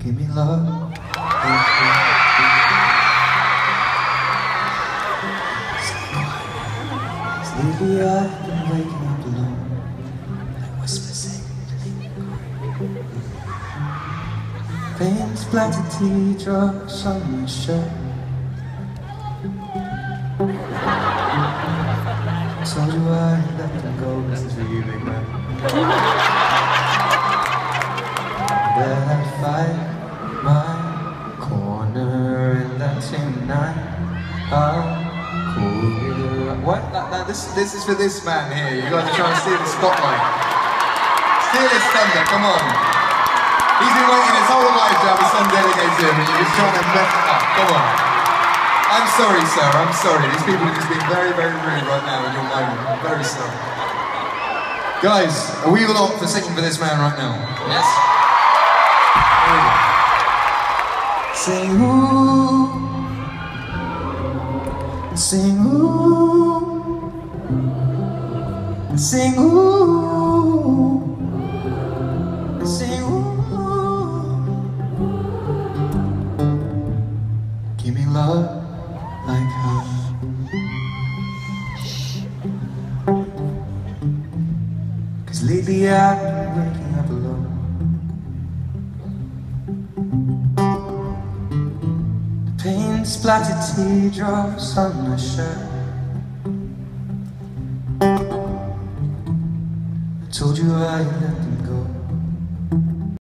Give me love. Lately I've been waking up alone, like whispers saying, pain splattered teardrops on my shirt. Told you I let them go. This is for you, big man. Well, I fight my corner in that tonight. I'll call you. What? This is for this man here. You guys are trying to steal the spotlight. Steal his thunder, come on. He's been waiting his whole life to have a song dedicated to him, and you're just trying to mess it up. Come on. I'm sorry, sir, I'm sorry. These people are just being very, very rude right now in your moment. I'm very sorry. Guys, are we all up for singing for this man right now? Yes? Sing ooh, sing ooh, sing ooh, sing ooh. Give me love like her. Cause lately I've been waking up alone. The pain splattered teardrops on my shirt. I told you I let them